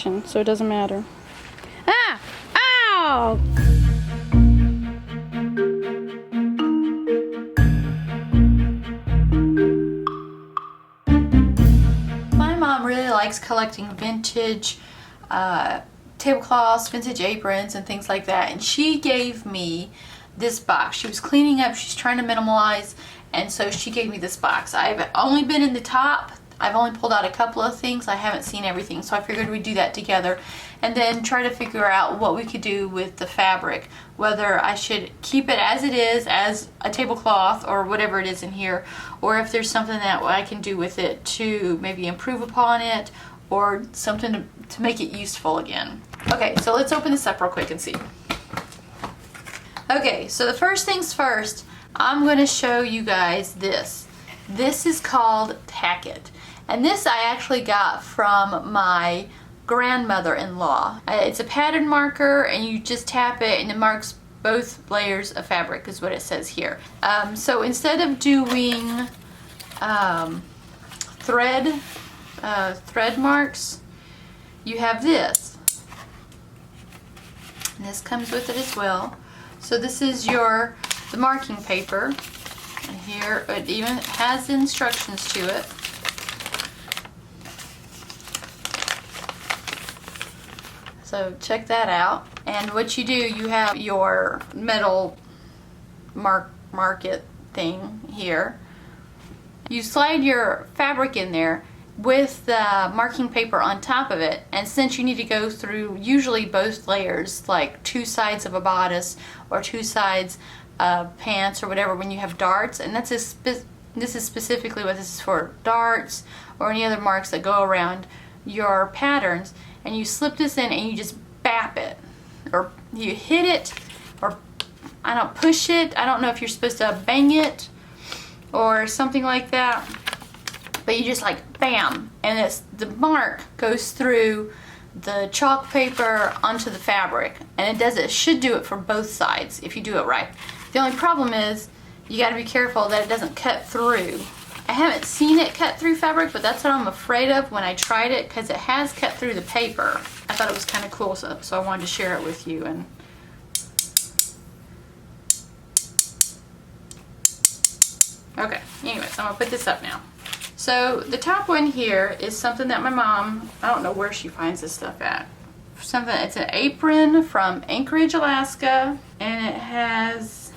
so it doesn't matter. Ah! Ow! My mom really likes collecting vintage tablecloths, vintage aprons, and things like that. And she gave me this box. She was cleaning up, she's trying to minimalize, and so she gave me this box. I've only been in the top. I've only pulled out a couple of things. I haven't seen everything, so I figured we'd do that together and then try to figure out what we could do with the fabric, whether I should keep it as it is, as a tablecloth or whatever it is in here, or if there's something that I can do with it to maybe improve upon it, or something to make it useful again. Okay, so let's open this up real quick and see. Okay, so the first things first, I'm going to show you guys this. This is called Tack-It. And this I actually got from my grandmother-in-law. It's a pattern marker, and you just tap it and it marks both layers of fabric, is what it says here. So instead of doing thread marks, you have this. And this comes with it as well. So this is the marking paper. And here it even has instructions to it. So check that out. And what you do, you have your metal market thing here. You slide your fabric in there with the marking paper on top of it, and since you need to go through usually both layers, like two sides of a bodice or two sides of pants or whatever, when you have darts, and this is specifically what this is for, darts or any other marks that go around your patterns, and you slip this in and you just bap it, or you hit it, or I don't push it. I don't know if you're supposed to bang it or something like that, but you just like bam, and the mark goes through the chalk paper onto the fabric, and it should do it for both sides if you do it right. The only problem is you got to be careful that it doesn't cut through. I haven't seen it cut through fabric, but that's what I'm afraid of when I tried it, because it has cut through the paper. I thought it was kind of cool, so I wanted to share it with you. And okay, anyways, I'm gonna put this up now. So the top one here is something that my mom, I don't know where she finds this stuff at. It's an apron from Anchorage, Alaska, and it has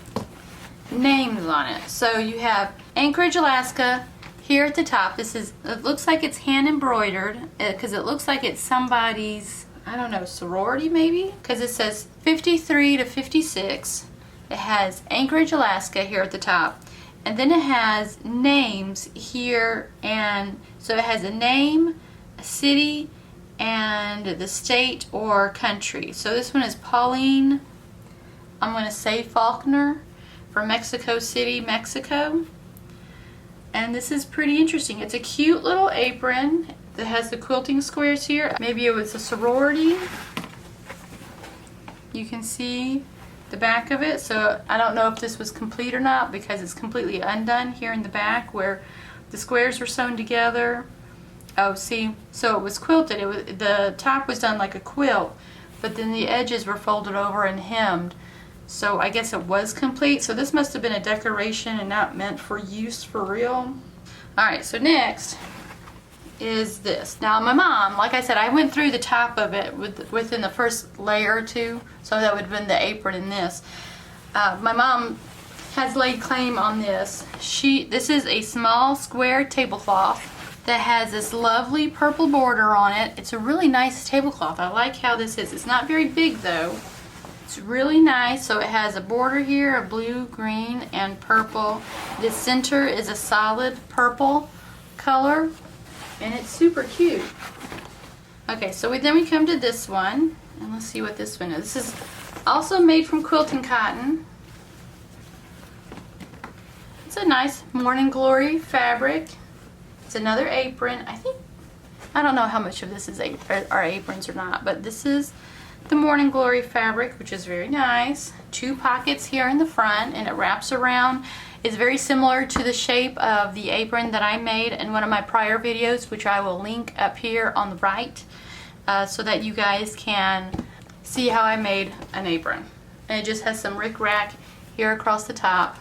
names on it. So you have Anchorage, Alaska here at the top. It looks like it's hand embroidered, because it looks like it's somebody's, I don't know, sorority maybe, because it says 53 to 56. It has Anchorage, Alaska here at the top. And then it has names here, and so it has a name, a city, and the state or country. So this one is Pauline, I'm going to say Faulkner, from Mexico City, Mexico. And this is pretty interesting. It's a cute little apron that has the quilting squares here. Maybe it was a sorority. You can see the back of it, so I don't know if this was complete or not, because it's completely undone here in the back where the squares were sewn together. Oh, see, so it was quilted. The top was done like a quilt, but then the edges were folded over and hemmed, so I guess it was complete. So this must have been a decoration and not meant for use for real. Alright, so next is this. Now my mom, like I said, I went through the top of it within the first layer or two, so that would have been the apron in this. My mom has laid claim on this. This is a small square tablecloth that has this lovely purple border on it. It's a really nice tablecloth. I like how this is. It's not very big though. It's really nice. So it has a border here, a blue, green, and purple. The center is a solid purple color, and it's super cute. Okay, so then we come to this one, and let's see what this one is. This is also made from quilting cotton. It's a nice Morning Glory fabric. It's another apron. I don't know how much of this are aprons or not, but this is the Morning Glory fabric, which is very nice. 2 pockets here in the front, and it wraps around. It's very similar to the shape of the apron that I made in one of my prior videos, which I will link up here on the right. so that you guys can see how I made an apron. And it just has some rickrack here across the top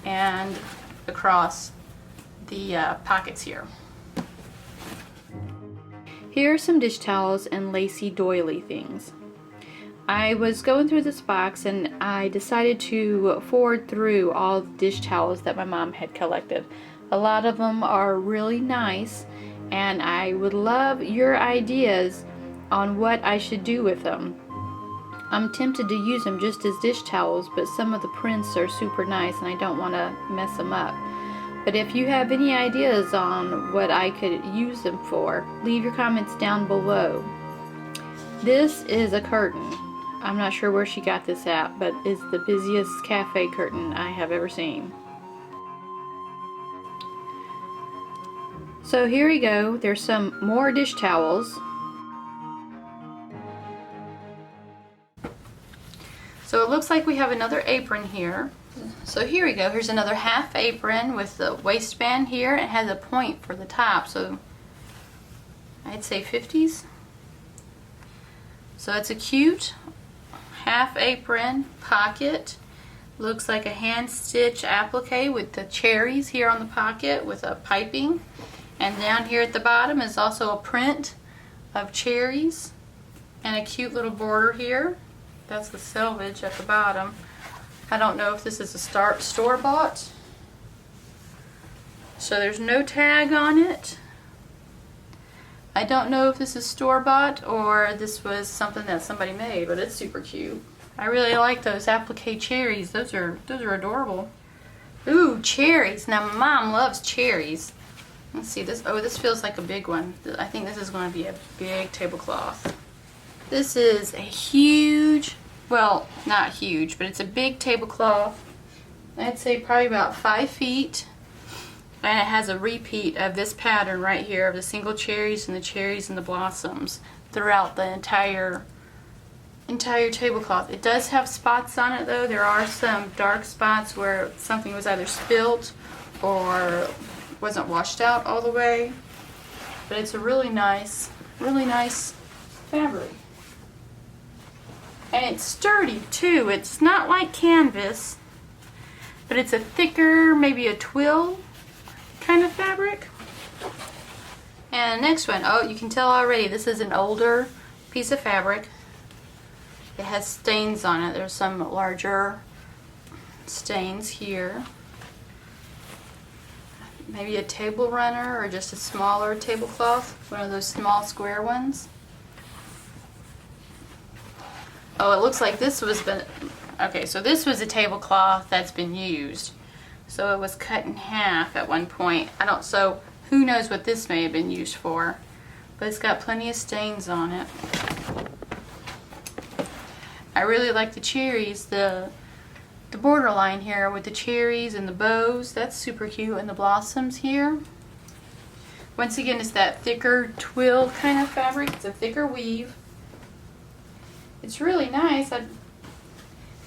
and across the pockets here. Here are some dish towels and lacy doily things. I was going through this box and I decided to forward through all the dish towels that my mom had collected. A lot of them are really nice, and I would love your ideas on what I should do with them. I'm tempted to use them just as dish towels, but some of the prints are super nice and I don't want to mess them up. But if you have any ideas on what I could use them for, leave your comments down below. This is a curtain. I'm not sure where she got this at, but it's the busiest cafe curtain I have ever seen. So here we go. There's some more dish towels. So it looks like we have another apron here. So here we go. Here's another half apron with the waistband here. It has a point for the top, so I'd say 50s. So it's a cute half apron pocket. Looks like a hand stitch applique with the cherries here on the pocket with a piping. And down here at the bottom is also a print of cherries and a cute little border here. That's the selvage at the bottom. I don't know if this is a store-bought. So there's no tag on it. I don't know if this is store-bought or this was something that somebody made, but it's super cute. I really like those applique cherries. Those are adorable. Ooh, cherries. Now my mom loves cherries. Let's see this. Oh, this feels like a big one. I think this is going to be a big tablecloth. This is a huge, well, not huge, but it's a big tablecloth. I'd say probably about 5 feet. And it has a repeat of this pattern right here of the single cherries and the blossoms throughout the entire tablecloth. It does have spots on it though. There are some dark spots where something was either spilt or wasn't washed out all the way. But it's a really nice fabric. And it's sturdy too. It's not like canvas, but it's a thicker, maybe a twill kind of fabric. And next one, oh, you can tell already this is an older piece of fabric. It has stains on it. There's some larger stains here. Maybe a table runner or just a smaller tablecloth, one of those small square ones. Oh, it looks like this was okay, so this was a tablecloth that's been used. So it was cut in half at one point. So who knows what this may have been used for. But it's got plenty of stains on it. I really like the cherries, the borderline here with the cherries and the bows. That's super cute. And the blossoms here. Once again, it's that thicker twill kind of fabric. It's a thicker weave. It's really nice. I'd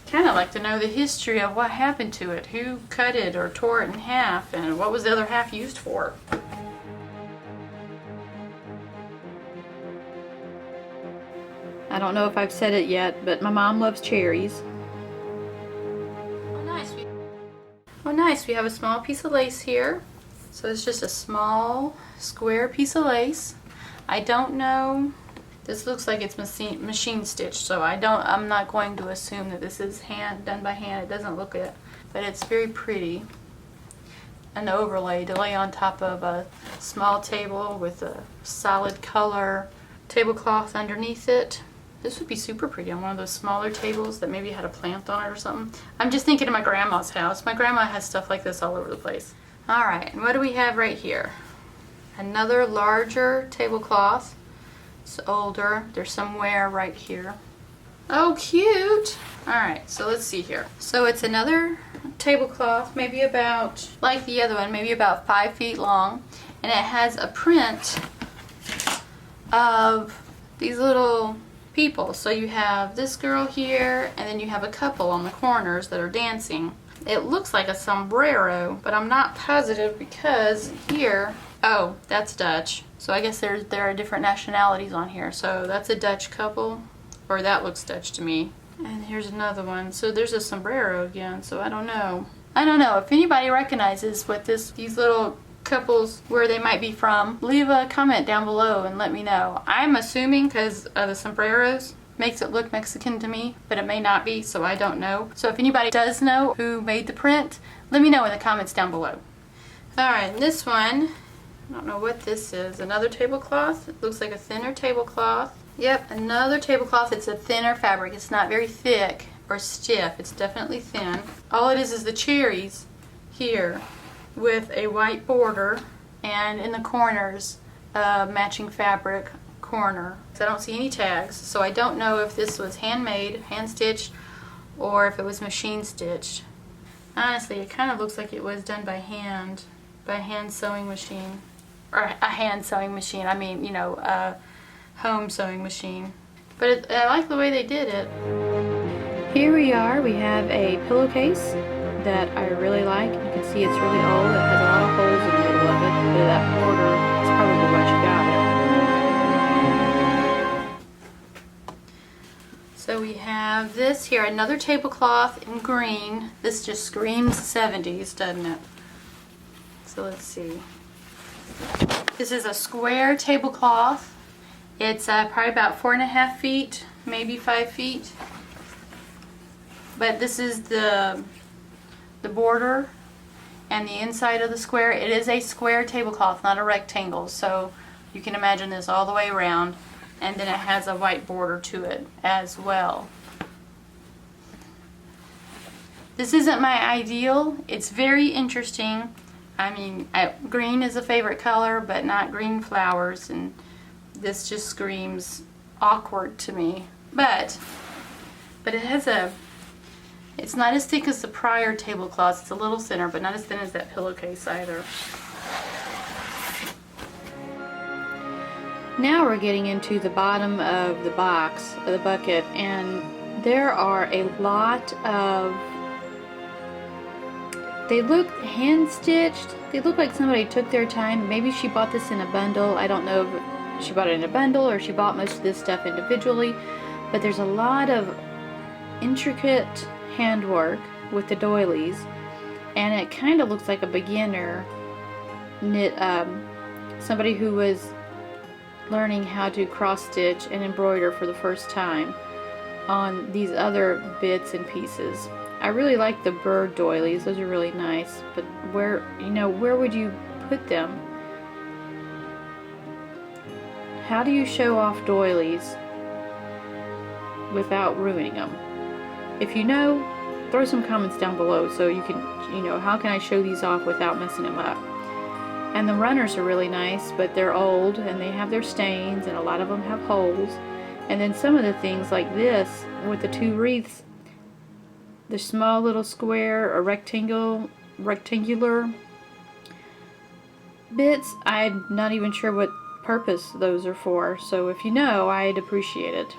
kind of like to know the history of what happened to it. Who cut it or tore it in half, and what was the other half used for? I don't know if I've said it yet, but my mom loves cherries. Oh nice. Oh nice, we have a small piece of lace here. So it's just a small square piece of lace. I don't know. This looks like it's machine stitched, so I'm not going to assume that this is done by hand. It doesn't look it, but it's very pretty. An overlay to lay on top of a small table with a solid color tablecloth underneath it. This would be super pretty on one of those smaller tables that maybe had a plant on it or something. I'm just thinking of my grandma's house. My grandma has stuff like this all over the place. Alright, and what do we have right here? Another larger tablecloth. It's older. There's somewhere right here. Oh, cute! Alright, so let's see here. So it's another tablecloth, maybe about, like the other one, maybe about 5 feet long. And it has a print of these little people. So you have this girl here, and then you have a couple on the corners that are dancing. It looks like a sombrero, but I'm not positive because here Oh, that's Dutch. So I guess there are different nationalities on here. So that's a Dutch couple, or that looks Dutch to me. And here's another one. So there's a sombrero again. So I don't know. I don't know if anybody recognizes what these little couples, where they might be from. Leave a comment down below and let me know. I'm assuming because of the sombreros makes it look Mexican to me, but it may not be, so I don't know. So if anybody does know who made the print, let me know in the comments down below. Alright, this one, I don't know what this is. Another tablecloth. It looks like a thinner tablecloth. Yep, another tablecloth. It's a thinner fabric. It's not very thick or stiff. It's definitely thin. All it is the cherries here with a white border, and in the corners matching fabric corner. I don't see any tags, so I don't know if this was handmade, hand stitched, or if it was machine stitched. Honestly, it kind of looks like it was done by hand sewing machine, or a hand sewing machine. I mean, you know, a home sewing machine. But I like the way they did it. Here we are. We have a pillowcase that I really like. You can see it's really old. It has a lot of holes in the middle of it, but that border is probably why she got it. So we have this here, another tablecloth in green. This just screams 70s, doesn't it? So let's see. This is a square tablecloth. It's probably about 4.5 feet, maybe 5 feet. But this is the border and the inside of the square. It is a square tablecloth, not a rectangle, so you can imagine this all the way around, and then it has a white border to it as well. This isn't my ideal. It's very interesting. I mean, green is a favorite color, but not green flowers, and this just screams awkward to me. But it has it's not as thick as the prior tablecloths. It's a little thinner, but not as thin as that pillowcase either. Now we're getting into the bottom of the box, of the bucket, and there are a lot of, they look hand stitched. They look like somebody took their time. Maybe she bought this in a bundle. I don't know if she bought it in a bundle or she bought most of this stuff individually, but there's a lot of intricate handwork with the doilies, and it kind of looks like a beginner knit, somebody who was learning how to cross stitch and embroider for the first time on these other bits and pieces. I really like the bird doilies. Those are really nice, but where would you put them? How do you show off doilies without ruining them? If you know, throw some comments down below so you can, how can I show these off without messing them up? And the runners are really nice, but they're old and they have their stains, and a lot of them have holes. And then some of the things like this with the two wreaths, the small little square or rectangular bits, I'm not even sure what purpose those are for. So if you know, I'd appreciate it.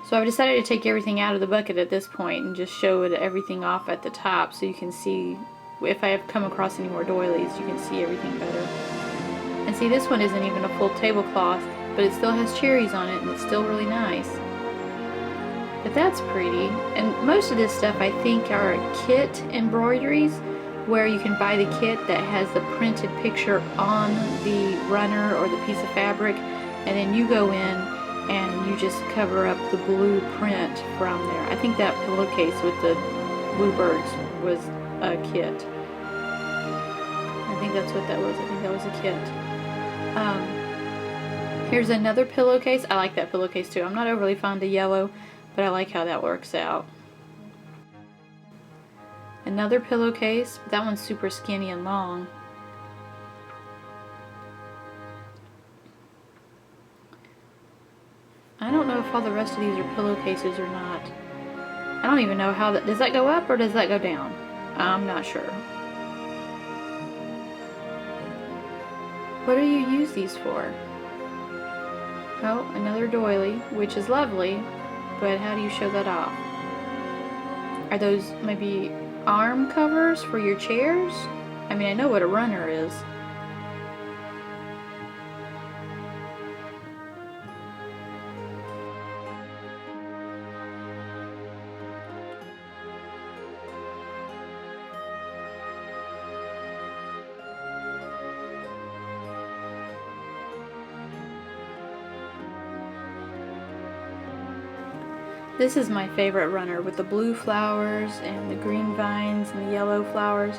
So I've decided to take everything out of the bucket at this point and just show it everything off at the top so you can see, if I have come across any more doilies, you can see everything better. And see, this one isn't even a full tablecloth, but it still has cherries on it and it's still really nice. But that's pretty. And most of this stuff I think are kit embroideries, where you can buy the kit that has the printed picture on the runner or the piece of fabric, and then you go in and you just cover up the blue print from there. I think that pillowcase with the bluebirds was a kit. I think that's what that was. I think that was a kit. Here's another pillowcase. I like that pillowcase too. I'm not overly fond of yellow, but I like how that works out. Another pillowcase, but that one's super skinny and long. I don't know if all the rest of these are pillowcases or not. I don't even know how that, does that go up or does that go down? I'm not sure. What do you use these for? Oh, another doily, which is lovely, but how do you show that off? Are those maybe arm covers for your chairs? I mean, I know what a runner is. This is my favorite runner with the blue flowers and the green vines and the yellow flowers.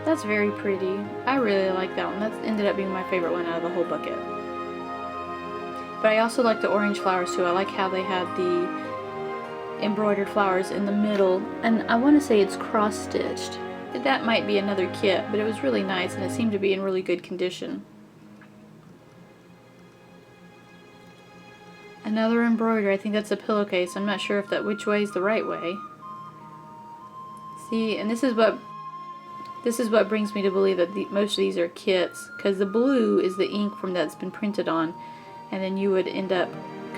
That's very pretty. I really like that one. That ended up being my favorite one out of the whole bucket. But I also like the orange flowers too. I like how they had the embroidered flowers in the middle, and I want to say it's cross-stitched. That might be another kit, but it was really nice and it seemed to be in really good condition. Another embroidery. I think that's a pillowcase. I'm not sure if that which way is the right way. See, and this is what brings me to believe that most of these are kits, because the blue is the ink from that's been printed on, and then you would end up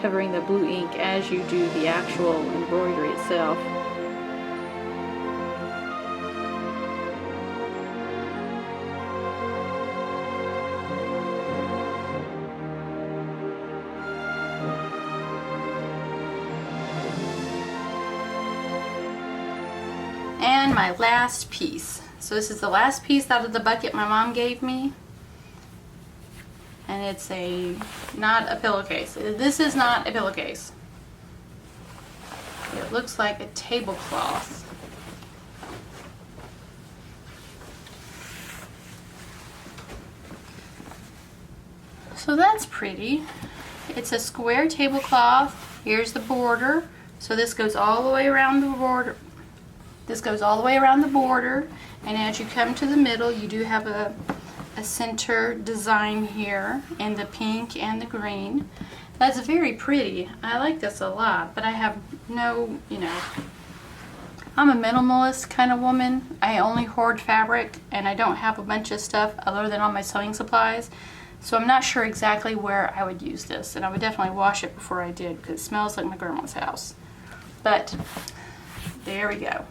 covering the blue ink as you do the actual embroidery itself. And my last piece. So this is the last piece out of the bucket my mom gave me. And it's not a pillowcase. This is not a pillowcase. It looks like a tablecloth. So that's pretty. It's a square tablecloth. Here's the border. So this goes all the way around the border. This goes all the way around the border, and as you come to the middle, you do have a center design here in the pink and the green. That's very pretty. I like this a lot, but I have no, I'm a minimalist kind of woman. I only hoard fabric, and I don't have a bunch of stuff other than all my sewing supplies. So I'm not sure exactly where I would use this, and I would definitely wash it before I did because it smells like my grandma's house. But there we go.